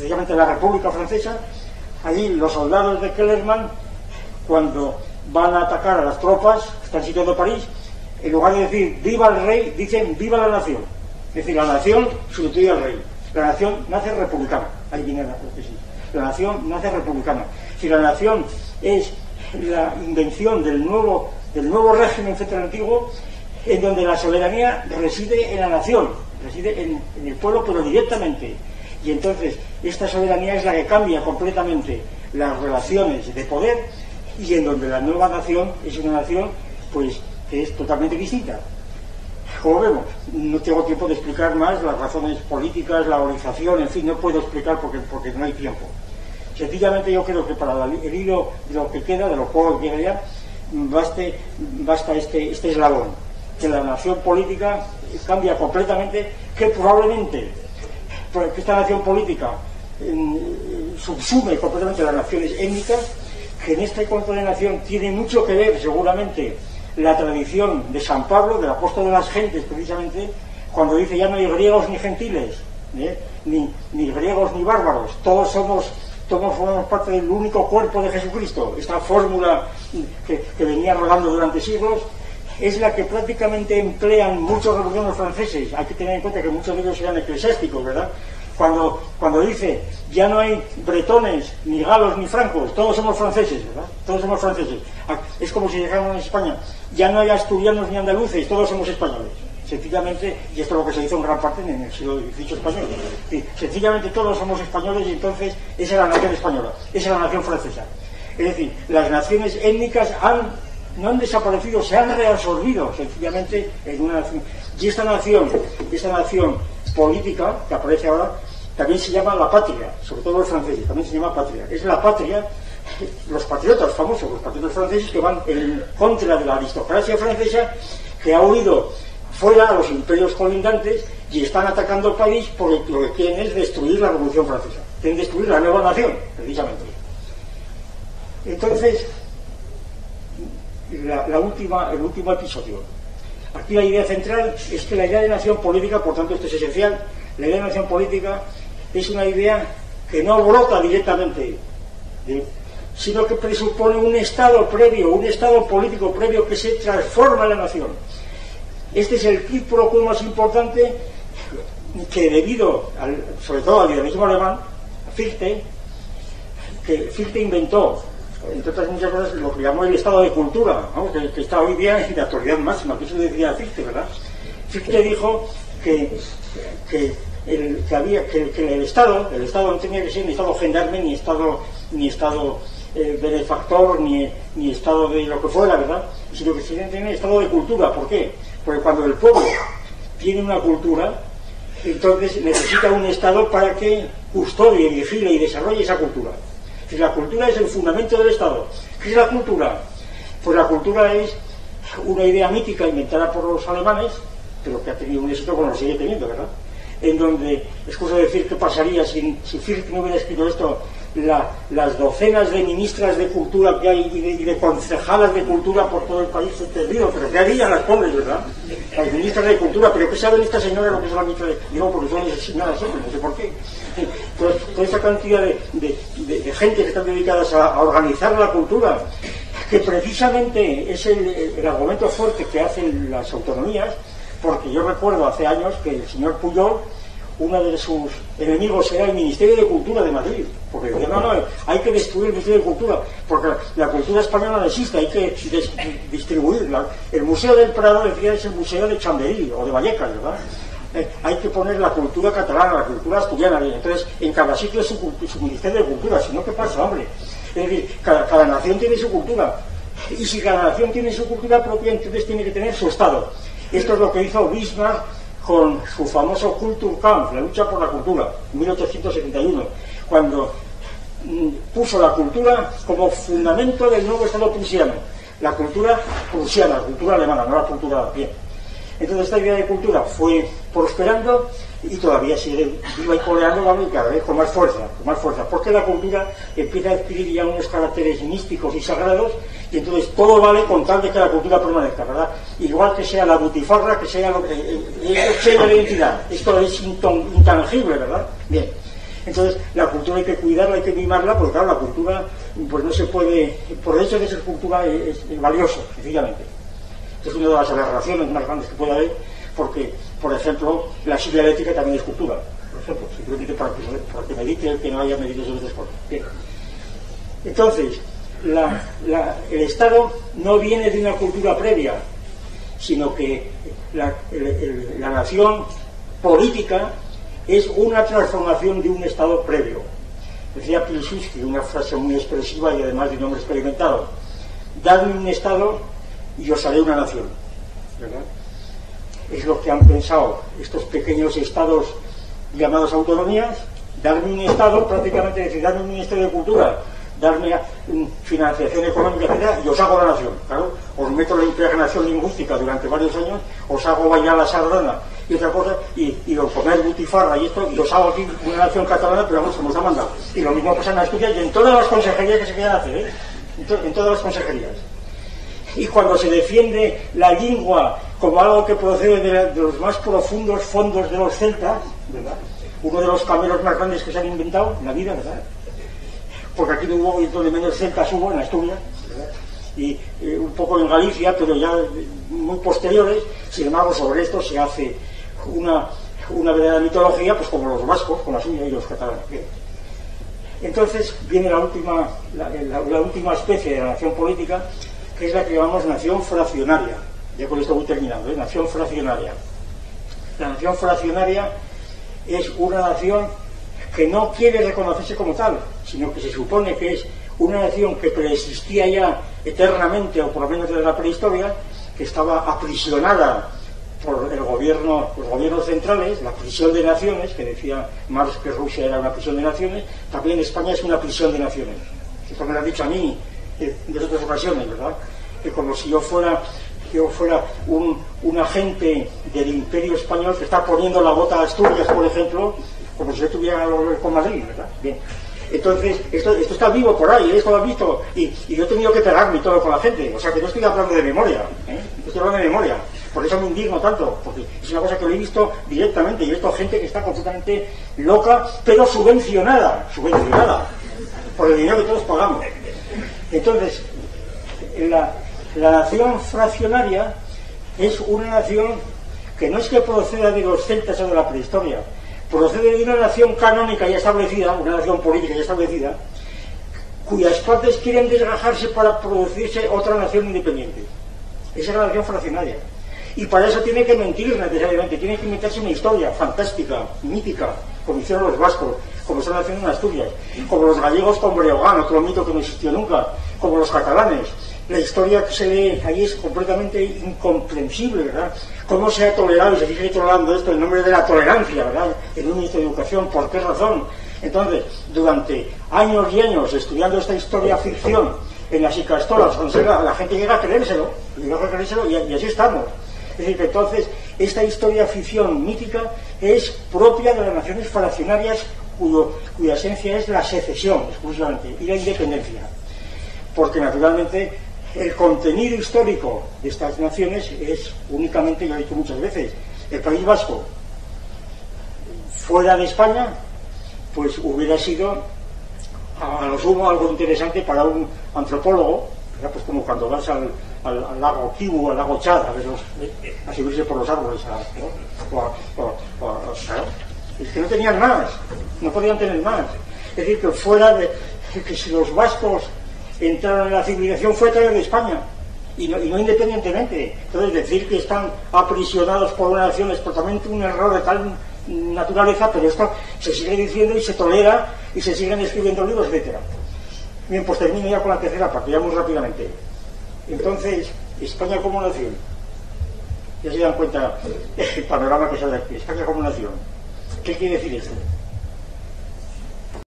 precisamente la República Francesa, allí los soldados de Kellerman, cuando van a atacar a las tropas que están sitiando París, en lugar de decir viva el rey, dicen viva la nación. Es decir, la nación sustituye al rey. La nación nace republicana. Ahí viene la prótesis. La nación nace republicana. Si la nación es la invención del nuevo régimen frente al antiguo, en donde la soberanía reside en la nación, reside en el pueblo, pero directamente. Y entonces esta soberanía es la que cambia completamente las relaciones de poder, y en donde la nueva nación es una nación pues que es totalmente distinta. Como vemos, no tengo tiempo de explicar más las razones políticas, la organización, en fin, no puedo explicar porque no hay tiempo. Sencillamente yo creo que para el hilo de lo que queda, de lo poco que queda ya, basta este eslabón, que la nación política cambia completamente, que probablemente que esta nación política subsume completamente las naciones étnicas, que en este concepto de nación tiene mucho que ver seguramente la tradición de San Pablo, del apóstol de las gentes, precisamente, cuando dice ya no hay griegos ni gentiles, ni griegos ni bárbaros, todos formamos parte del único cuerpo de Jesucristo. Esta fórmula que venía rodando durante siglos es la que prácticamente emplean muchos revolucionarios franceses. Hay que tener en cuenta que muchos de ellos eran eclesiásticos, ¿verdad? Cuando dice ya no hay bretones, ni galos, ni francos, todos somos franceses, ¿verdad? Todos somos franceses. Es como si dijeran en España, ya no hay asturianos ni andaluces, todos somos españoles. Sencillamente, y esto es lo que se hizo en gran parte en el siglo XVIII español, sencillamente todos somos españoles, y entonces esa es la nación española, esa es la nación francesa. Es decir, las naciones étnicas no han desaparecido, se han reabsorbido sencillamente en una nación. Y esta nación política que aparece ahora también se llama la patria, sobre todo los franceses, también se llama patria. Es la patria, los patriotas famosos, los patriotas franceses que van en contra de la aristocracia francesa, que ha huido fuera a los imperios colindantes y están atacando el país porque lo que quieren es destruir la Revolución Francesa, quieren destruir la nueva nación, precisamente. Entonces, el último episodio. Aquí la idea central es que la idea de nación política, por tanto esto es esencial, la idea de nación política es una idea que no brota directamente, sino que presupone un estado previo, un estado político previo que se transforma en la nación. Este es el quid pro quo más importante, que debido sobre todo al dinamismo alemán, Fichte inventó, entre otras muchas cosas, lo que llamó el estado de cultura, ¿no? que está hoy día de actualidad máxima, que eso decía Fichte, ¿verdad? Fichte dijo que el Estado no tenía que ser ni Estado gendarme, ni Estado benefactor, ni Estado de lo que fuera, ¿verdad? Sino que se tiene que tener Estado de cultura. ¿Por qué? Porque cuando el pueblo tiene una cultura, entonces necesita un Estado para que custodie, vigile y desarrolle esa cultura. Si la cultura es el fundamento del Estado. ¿Qué es la cultura? Pues la cultura es una idea mítica inventada por los alemanes, pero que ha tenido un éxito como lo sigue teniendo, ¿verdad? En donde, es cosa de decir qué pasaría si Fichte no hubiera escrito esto, las docenas de ministras de cultura que hay y de concejalas de cultura por todo el país entendido, pero ¿qué harían las pobres, verdad? Las ministras de cultura, pero ¿qué saben esta señora lo que es la ministra de...? Digo, porque son señoras siempre, no sé por qué. Toda esa cantidad de gente que están dedicadas a organizar la cultura, que precisamente es el argumento fuerte que hacen las autonomías, porque yo recuerdo hace años que el señor Pujol, uno de sus enemigos era el Ministerio de Cultura de Madrid, porque decía, no, hay que destruir el Ministerio de Cultura, porque la cultura española no existe, hay que distribuirla. El Museo del Prado, decía, es el Museo de Chamberí o de Vallecas, ¿verdad? Hay que poner la cultura catalana, la cultura asturiana, y entonces en cada sitio es su Ministerio de Cultura, si no, ¿qué pasa, hombre? Es decir, cada nación tiene su cultura, y si cada nación tiene su cultura propia, entonces tiene que tener su Estado. Esto es lo que hizo Bismarck con su famoso Kulturkampf, la lucha por la cultura, en 1871, cuando puso la cultura como fundamento del nuevo Estado prusiano, la cultura prusiana, la cultura alemana, no la cultura bien. Entonces esta idea de cultura fue prosperando y todavía sigue viva y coleando, y cada vez con más fuerza, porque la cultura empieza a adquirir ya unos caracteres místicos y sagrados, y entonces todo vale con tal de que la cultura permanezca, ¿verdad? Igual que sea la butifarra, que sea lo que sea la identidad. Esto es intangible, ¿verdad? Bien. Entonces, la cultura hay que cuidarla, hay que mimarla, porque claro, la cultura, pues no se puede, por el hecho de ser cultura es valioso, sencillamente. Es una de las aberraciones más grandes que puede haber, porque, por ejemplo, la psicoeléctrica también es cultura, por ejemplo, simplemente para que medite el que no haya medido sobre estas cosas. Bien. Entonces, el Estado no viene de una cultura previa, sino que la nación política es una transformación de un Estado previo. Decía Pilsudski, una frase muy expresiva y además de un hombre experimentado: dadme un Estado y os haré una nación. ¿Verdad? Es lo que han pensado estos pequeños estados llamados autonomías. Darme un Estado, prácticamente decir, darme un Ministerio de Cultura, darme financiación económica, etcétera, y os hago la nación. Claro, os meto la impregnación lingüística durante varios años, os hago bailar la sardana y otra cosa, y os comer butifarra y esto, y os hago aquí una nación catalana, pero vamos, como os ha mandado. Y lo mismo pasa en Asturias y en todas las consejerías que se quieran hacer, en todas las consejerías. Y cuando se defiende la lengua como algo que procede de los más profundos fondos de los celtas, ¿verdad? Uno de los camelos más grandes que se han inventado en la vida, ¿verdad? Porque aquí no hubo, donde menos celtas hubo, en Asturias, ¿verdad? Y un poco en Galicia, pero ya muy posteriores. Sin embargo, sobre esto se hace una verdadera mitología, pues como los vascos, con la suya, y los catalanes. Entonces viene la última especie de la nación política, que es la que llamamos nación fraccionaria. Ya con esto voy terminando, nación fraccionaria. La nación fraccionaria es una nación que no quiere reconocerse como tal, sino que se supone que es una nación que preexistía ya eternamente, o por lo menos desde la prehistoria, que estaba aprisionada por los gobiernos centrales, la prisión de naciones, que decía Marx que Rusia era una prisión de naciones. También España es una prisión de naciones. Esto me lo han dicho a mí en otras ocasiones, ¿verdad? Que como si yo fuera un agente del Imperio Español que está poniendo la bota a Asturias, por ejemplo, como si yo tuviera con Madrid, ¿verdad? Bien. Entonces, esto está vivo por ahí, esto lo han visto, y yo he tenido que pegarme todo con la gente. O sea que no estoy hablando de memoria, estoy hablando de memoria. Por eso me indigno tanto, porque es una cosa que lo he visto directamente, y he visto gente que está completamente loca, pero subvencionada por el dinero que todos pagamos. Entonces, la nación fraccionaria es una nación que no es que proceda de los celtas o de la prehistoria, procede de una nación canónica ya establecida, una nación política ya establecida, cuyas partes quieren desgajarse para producirse otra nación independiente. Esa es la nación fraccionaria. Y para eso tiene que mentir necesariamente, tiene que inventarse una historia fantástica, mítica, como hicieron los vascos, como están haciendo en Asturias, como los gallegos con Breogán, otro mito que no existió nunca, como los catalanes. La historia que se lee ahí es completamente incomprensible, ¿verdad? ¿Cómo se ha tolerado y se sigue tolerando esto en nombre de la tolerancia, ¿verdad? En un ministro de Educación, ¿por qué razón? Entonces, durante años y años estudiando esta historia ficción en las icastolas, la gente llega a creérselo, y así estamos. Es decir, que entonces esta historia ficción mítica es propia de las naciones fraccionarias cuya esencia es la secesión, exclusivamente, y la independencia. Porque naturalmente el contenido histórico de estas naciones es únicamente, yo he dicho muchas veces, el País Vasco. Fuera de España, pues hubiera sido a lo sumo algo interesante para un antropólogo, ¿verdad? Pues como cuando vas al lago Kivu, al lago Chad, a subirse por los árboles, ¿no? Claro. Es que no tenían más, no podían tener más. Es decir, que fuera de que si los vascos entraron en la civilización fue a través de España y no independientemente. Entonces decir que están aprisionados por una nación es totalmente un error de tal naturaleza, pero esto se sigue diciendo y se tolera y se siguen escribiendo libros, etcétera. Bien, pues termino ya con la tercera parte, ya muy rápidamente. Entonces, España como nación, ya se dan cuenta el panorama que sale aquí. España como nación, ¿qué quiere decir esto?